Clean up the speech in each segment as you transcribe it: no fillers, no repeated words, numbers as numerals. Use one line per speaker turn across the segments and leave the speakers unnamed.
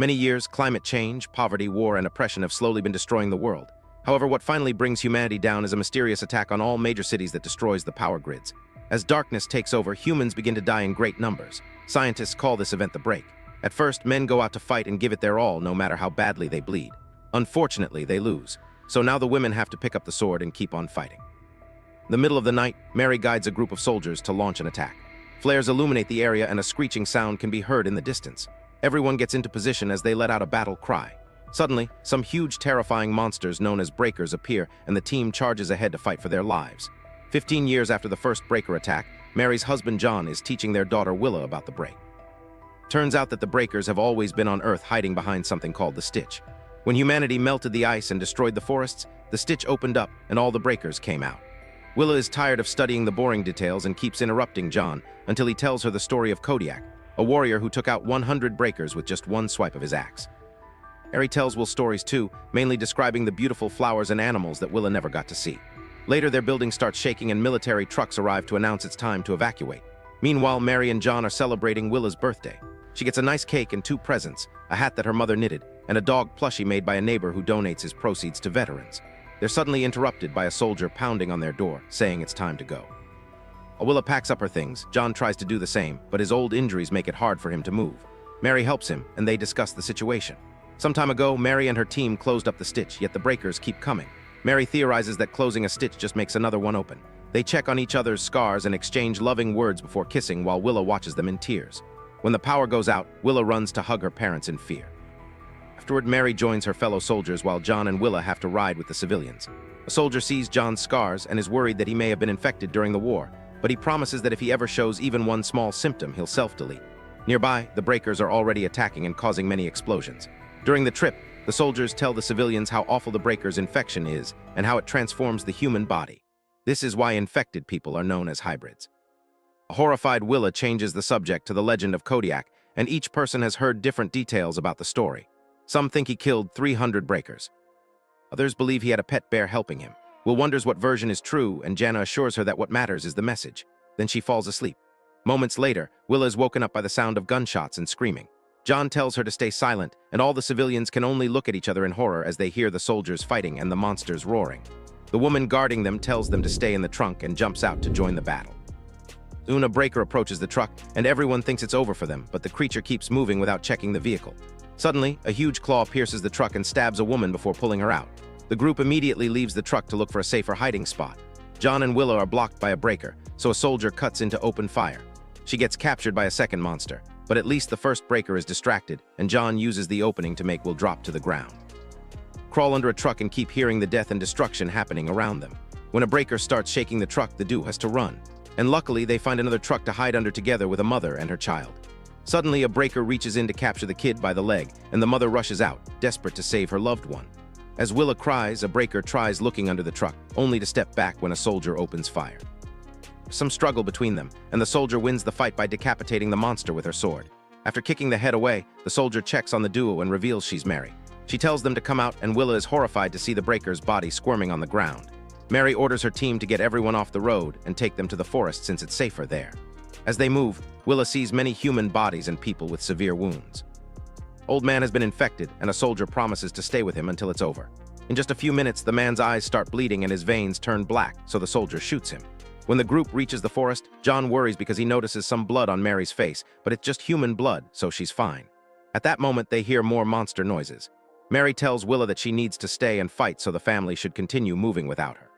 Many years, climate change, poverty, war, and oppression have slowly been destroying the world. However, what finally brings humanity down is a mysterious attack on all major cities that destroys the power grids. As darkness takes over, humans begin to die in great numbers. Scientists call this event the break. At first, men go out to fight and give it their all, no matter how badly they bleed. Unfortunately, they lose. So now the women have to pick up the sword and keep on fighting. In the middle of the night, Mary guides a group of soldiers to launch an attack. Flares illuminate the area and a screeching sound can be heard in the distance. Everyone gets into position as they let out a battle cry. Suddenly, some huge terrifying monsters known as breakers appear and the team charges ahead to fight for their lives. 15 years after the first breaker attack, Mary's husband John is teaching their daughter Willa about the break. Turns out that the breakers have always been on Earth hiding behind something called the Stitch. When humanity melted the ice and destroyed the forests, the Stitch opened up and all the breakers came out. Willa is tired of studying the boring details and keeps interrupting John until he tells her the story of Kodiak, a warrior who took out 100 breakers with just one swipe of his axe. Harry tells Will stories too, mainly describing the beautiful flowers and animals that Willa never got to see. Later, their building starts shaking and military trucks arrive to announce it's time to evacuate. Meanwhile, Mary and John are celebrating Willa's birthday. She gets a nice cake and 2 presents, a hat that her mother knitted, and a dog plushie made by a neighbor who donates his proceeds to veterans. They're suddenly interrupted by a soldier pounding on their door, saying it's time to go. While Willa packs up her things, John tries to do the same, but his old injuries make it hard for him to move. Mary helps him, and they discuss the situation. Some time ago, Mary and her team closed up the Stitch, yet the breakers keep coming. Mary theorizes that closing a Stitch just makes another one open. They check on each other's scars and exchange loving words before kissing while Willa watches them in tears. When the power goes out, Willa runs to hug her parents in fear. Afterward, Mary joins her fellow soldiers while John and Willa have to ride with the civilians. A soldier sees John's scars and is worried that he may have been infected during the war, but he promises that if he ever shows even one small symptom, he'll self-delete. Nearby, the breakers are already attacking and causing many explosions. During the trip, the soldiers tell the civilians how awful the breakers' infection is and how it transforms the human body. This is why infected people are known as hybrids. A horrified Willa changes the subject to the legend of Kodiak, and each person has heard different details about the story. Some think he killed 300 breakers. Others believe he had a pet bear helping him. Will wonders what version is true, and Jana assures her that what matters is the message. Then she falls asleep. Moments later, Willa is woken up by the sound of gunshots and screaming. John tells her to stay silent, and all the civilians can only look at each other in horror as they hear the soldiers fighting and the monsters roaring. The woman guarding them tells them to stay in the trunk and jumps out to join the battle. Soon a breaker approaches the truck, and everyone thinks it's over for them, but the creature keeps moving without checking the vehicle. Suddenly, a huge claw pierces the truck and stabs a woman before pulling her out. The group immediately leaves the truck to look for a safer hiding spot. John and Willa are blocked by a breaker, so a soldier cuts into open fire. She gets captured by a second monster, but at least the first breaker is distracted, and John uses the opening to make Will drop to the ground. Crawl under a truck and keep hearing the death and destruction happening around them. When a breaker starts shaking the truck, the duo has to run. And luckily, they find another truck to hide under together with a mother and her child. Suddenly, a breaker reaches in to capture the kid by the leg, and the mother rushes out, desperate to save her loved one. As Willa cries, a breaker tries looking under the truck, only to step back when a soldier opens fire. Some struggle between them, and the soldier wins the fight by decapitating the monster with her sword. After kicking the head away, the soldier checks on the duo and reveals she's Mary. She tells them to come out, and Willa is horrified to see the breaker's body squirming on the ground. Mary orders her team to get everyone off the road and take them to the forest since it's safer there. As they move, Willa sees many human bodies and people with severe wounds. Old man has been infected, and a soldier promises to stay with him until it's over. In just a few minutes, the man's eyes start bleeding and his veins turn black, so the soldier shoots him. When the group reaches the forest, John worries because he notices some blood on Mary's face, but it's just human blood, so she's fine. At that moment, they hear more monster noises. Mary tells Willa that she needs to stay and fight, so the family should continue moving without her.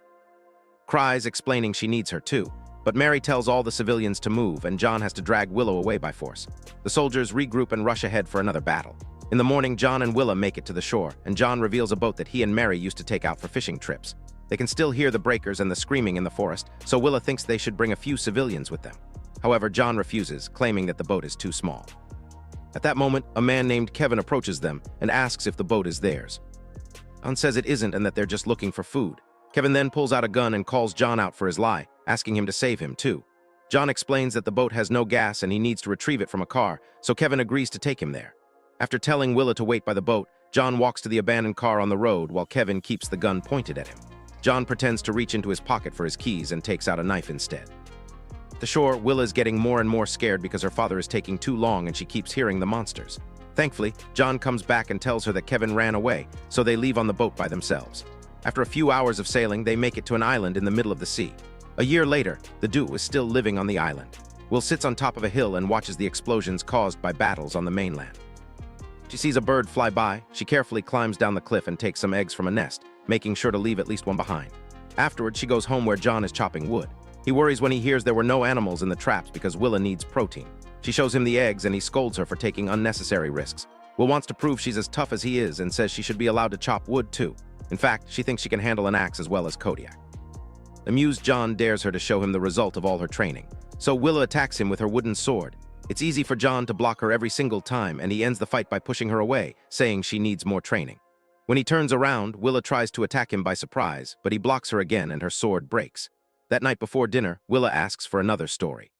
Cries, explaining she needs her too, but Mary tells all the civilians to move, and John has to drag Willow away by force. The soldiers regroup and rush ahead for another battle. In the morning, John and Willa make it to the shore, and John reveals a boat that he and Mary used to take out for fishing trips. They can still hear the breakers and the screaming in the forest, so Willa thinks they should bring a few civilians with them. However, John refuses, claiming that the boat is too small. At that moment, a man named Kevin approaches them and asks if the boat is theirs. John says it isn't and that they're just looking for food. Kevin then pulls out a gun and calls John out for his lie, asking him to save him too. John explains that the boat has no gas and he needs to retrieve it from a car, so Kevin agrees to take him there. After telling Willa to wait by the boat, John walks to the abandoned car on the road while Kevin keeps the gun pointed at him. John pretends to reach into his pocket for his keys and takes out a knife instead. At the shore, Willa is getting more and more scared because her father is taking too long and she keeps hearing the monsters. Thankfully, John comes back and tells her that Kevin ran away, so they leave on the boat by themselves. After a few hours of sailing, they make it to an island in the middle of the sea. A year later, the duo is still living on the island. Will sits on top of a hill and watches the explosions caused by battles on the mainland. She sees a bird fly by. She carefully climbs down the cliff and takes some eggs from a nest, making sure to leave at least one behind. Afterward, she goes home where John is chopping wood. He worries when he hears there were no animals in the traps because Willa needs protein. She shows him the eggs and he scolds her for taking unnecessary risks. Will wants to prove she's as tough as he is and says she should be allowed to chop wood too. In fact, she thinks she can handle an axe as well as Kodiak. Amused, John dares her to show him the result of all her training. So Willa attacks him with her wooden sword. It's easy for John to block her every single time, and he ends the fight by pushing her away, saying she needs more training. When he turns around, Willa tries to attack him by surprise, but he blocks her again and her sword breaks. That night before dinner, Willa asks for another story.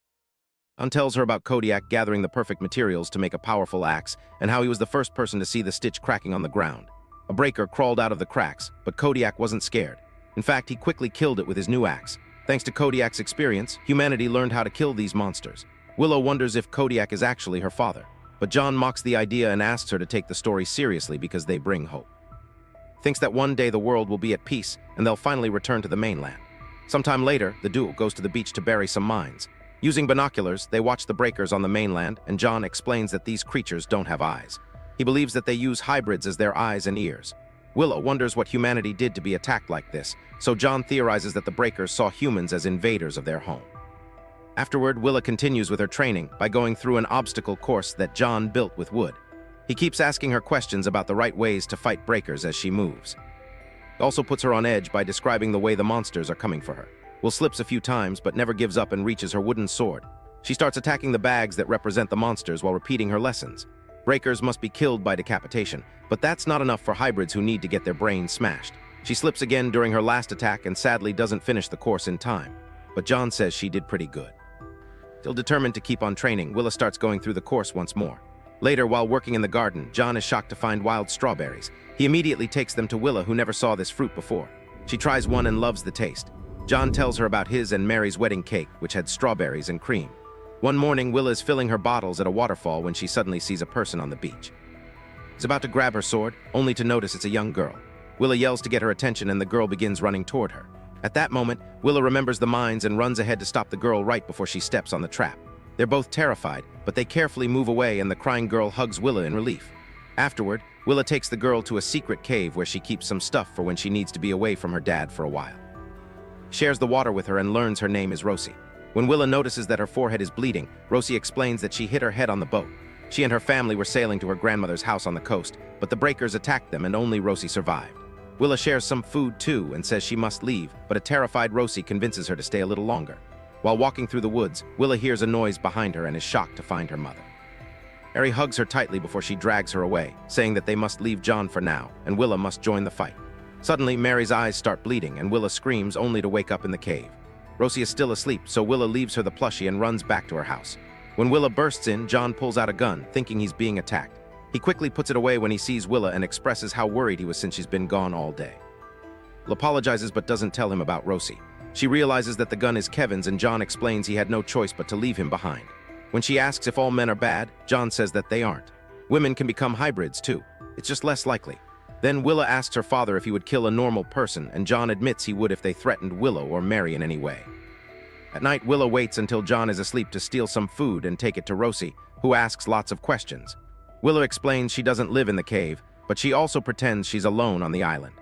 John tells her about Kodiak gathering the perfect materials to make a powerful axe and how he was the first person to see the stitch cracking on the ground. A breaker crawled out of the cracks, but Kodiak wasn't scared. In fact, he quickly killed it with his new axe. Thanks to Kodiak's experience, humanity learned how to kill these monsters. Willow wonders if Kodiak is actually her father, but John mocks the idea and asks her to take the story seriously because they bring hope. Thinks that one day the world will be at peace and they'll finally return to the mainland. Sometime later, the duo goes to the beach to bury some mines. Using binoculars, they watch the breakers on the mainland, and John explains that these creatures don't have eyes. He believes that they use hybrids as their eyes and ears. Willow wonders what humanity did to be attacked like this, so John theorizes that the breakers saw humans as invaders of their home. Afterward, Willa continues with her training by going through an obstacle course that John built with wood. He keeps asking her questions about the right ways to fight breakers as she moves. He also puts her on edge by describing the way the monsters are coming for her. Will slips a few times but never gives up and reaches her wooden sword. She starts attacking the bags that represent the monsters while repeating her lessons. Breakers must be killed by decapitation, but that's not enough for hybrids who need to get their brains smashed. She slips again during her last attack and sadly doesn't finish the course in time, but John says she did pretty good. Still determined to keep on training, Willa starts going through the course once more. Later, while working in the garden, John is shocked to find wild strawberries. He immediately takes them to Willa, who never saw this fruit before. She tries one and loves the taste. John tells her about his and Mary's wedding cake, which had strawberries and cream. One morning, Willa is filling her bottles at a waterfall when she suddenly sees a person on the beach. She's about to grab her sword, only to notice it's a young girl. Willa yells to get her attention and the girl begins running toward her. At that moment, Willa remembers the mines and runs ahead to stop the girl right before she steps on the trap. They're both terrified, but they carefully move away and the crying girl hugs Willa in relief. Afterward, Willa takes the girl to a secret cave where she keeps some stuff for when she needs to be away from her dad for a while. Shares the water with her and learns her name is Rosie. When Willa notices that her forehead is bleeding, Rosie explains that she hit her head on the boat. She and her family were sailing to her grandmother's house on the coast, but the breakers attacked them and only Rosie survived. Willa shares some food too and says she must leave, but a terrified Rosie convinces her to stay a little longer. While walking through the woods, Willa hears a noise behind her and is shocked to find her mother. Mary hugs her tightly before she drags her away, saying that they must leave John for now, and Willa must join the fight. Suddenly, Mary's eyes start bleeding, and Willa screams only to wake up in the cave. Rosie is still asleep, so Willa leaves her the plushie and runs back to her house. When Willa bursts in, John pulls out a gun, thinking he's being attacked. He quickly puts it away when he sees Willa and expresses how worried he was since she's been gone all day. Will apologizes but doesn't tell him about Rosie. She realizes that the gun is Kevin's and John explains he had no choice but to leave him behind. When she asks if all men are bad, John says that they aren't. Women can become hybrids too. It's just less likely. Then Willa asks her father if he would kill a normal person, and John admits he would if they threatened Willow or Mary in any way. At night, Willow waits until John is asleep to steal some food and take it to Rosie, who asks lots of questions. Willow explains she doesn't live in the cave, but she also pretends she's alone on the island.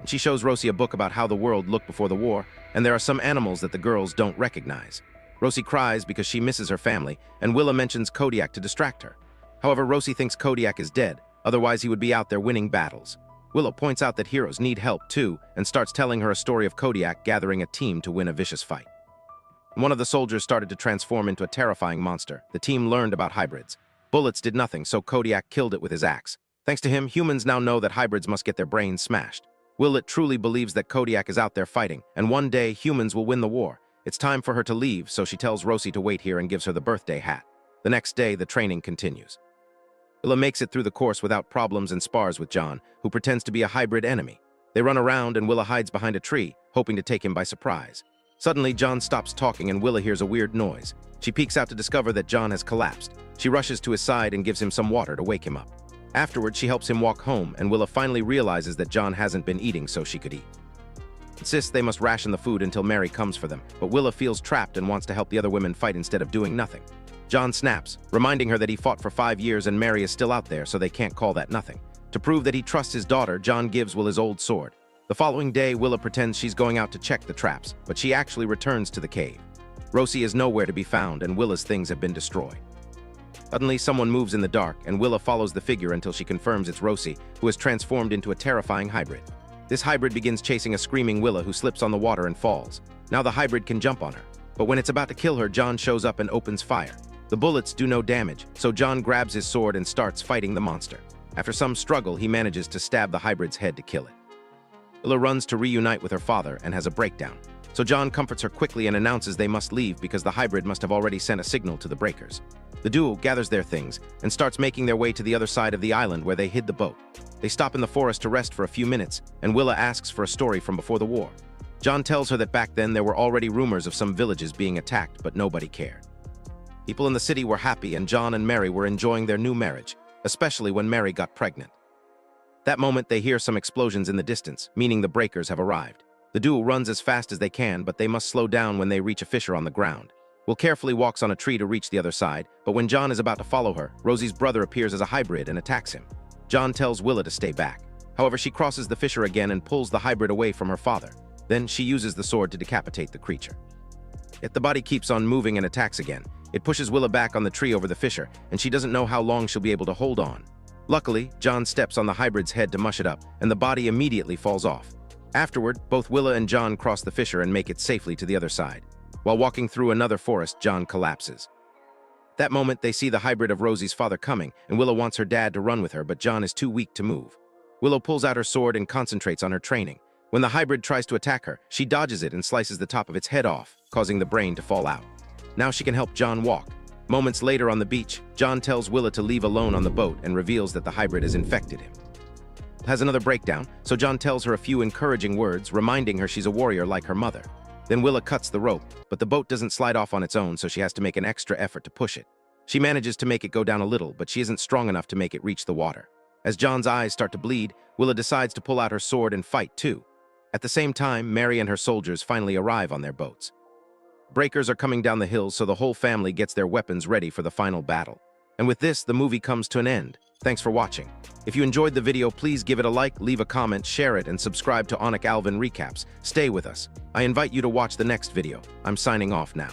She shows Rosie a book about how the world looked before the war, and there are some animals that the girls don't recognize. Rosie cries because she misses her family, and Willa mentions Kodiak to distract her. However, Rosie thinks Kodiak is dead, otherwise he would be out there winning battles. Willow points out that heroes need help too, and starts telling her a story of Kodiak gathering a team to win a vicious fight. One of the soldiers started to transform into a terrifying monster. The team learned about hybrids. Bullets did nothing, so Kodiak killed it with his axe. Thanks to him, humans now know that hybrids must get their brains smashed. Willet truly believes that Kodiak is out there fighting, and one day humans will win the war. It's time for her to leave, so she tells Rosie to wait here and gives her the birthday hat. The next day, the training continues. Willa makes it through the course without problems and spars with John, who pretends to be a hybrid enemy. They run around and Willa hides behind a tree, hoping to take him by surprise. Suddenly, John stops talking and Willa hears a weird noise. She peeks out to discover that John has collapsed. She rushes to his side and gives him some water to wake him up. Afterward, she helps him walk home, and Willa finally realizes that John hasn't been eating so she could eat. Insists they must ration the food until Mary comes for them, but Willa feels trapped and wants to help the other women fight instead of doing nothing. John snaps, reminding her that he fought for 5 years and Mary is still out there, so they can't call that nothing. To prove that he trusts his daughter, John gives Willa his old sword. The following day, Willa pretends she's going out to check the traps, but she actually returns to the cave. Rosie is nowhere to be found, and Willa's things have been destroyed. Suddenly, someone moves in the dark, and Willa follows the figure until she confirms it's Rosie, who has transformed into a terrifying hybrid. This hybrid begins chasing a screaming Willa who slips on the water and falls. Now the hybrid can jump on her. But when it's about to kill her, John shows up and opens fire. The bullets do no damage, so John grabs his sword and starts fighting the monster. After some struggle, he manages to stab the hybrid's head to kill it. Willa runs to reunite with her father and has a breakdown. So John comforts her quickly and announces they must leave because the hybrid must have already sent a signal to the breakers. The duo gathers their things and starts making their way to the other side of the island where they hid the boat. They stop in the forest to rest for a few minutes, and Willa asks for a story from before the war. John tells her that back then there were already rumors of some villages being attacked, but nobody cared. People in the city were happy, and John and Mary were enjoying their new marriage, especially when Mary got pregnant. That moment, they hear some explosions in the distance, meaning the breakers have arrived. The duo runs as fast as they can, but they must slow down when they reach a fissure on the ground. Will carefully walks on a tree to reach the other side, but when John is about to follow her, Rosie's brother appears as a hybrid and attacks him. John tells Willa to stay back. However, she crosses the fissure again and pulls the hybrid away from her father. Then she uses the sword to decapitate the creature. Yet the body keeps on moving and attacks again. It pushes Willa back on the tree over the fissure, and she doesn't know how long she'll be able to hold on. Luckily, John steps on the hybrid's head to mush it up, and the body immediately falls off. Afterward, both Willa and John cross the fissure and make it safely to the other side. While walking through another forest, John collapses. At that moment, they see the hybrid of Rosie's father coming, and Willow wants her dad to run with her, but John is too weak to move. Willow pulls out her sword and concentrates on her training. When the hybrid tries to attack her, she dodges it and slices the top of its head off, causing the brain to fall out. Now she can help John walk. Moments later on the beach, John tells Willa to leave alone on the boat and reveals that the hybrid has infected him. Has another breakdown, so John tells her a few encouraging words, reminding her she's a warrior like her mother. Then Willa cuts the rope, but the boat doesn't slide off on its own, so she has to make an extra effort to push it. She manages to make it go down a little, but she isn't strong enough to make it reach the water. As John's eyes start to bleed, Willa decides to pull out her sword and fight too. At the same time, Mary and her soldiers finally arrive on their boats. Breakers are coming down the hills, so the whole family gets their weapons ready for the final battle. And with this, the movie comes to an end. Thanks for watching. If you enjoyed the video, please give it a like, leave a comment, share it, and subscribe to Anik Alvin Recaps. Stay with us. I invite you to watch the next video. I'm signing off now.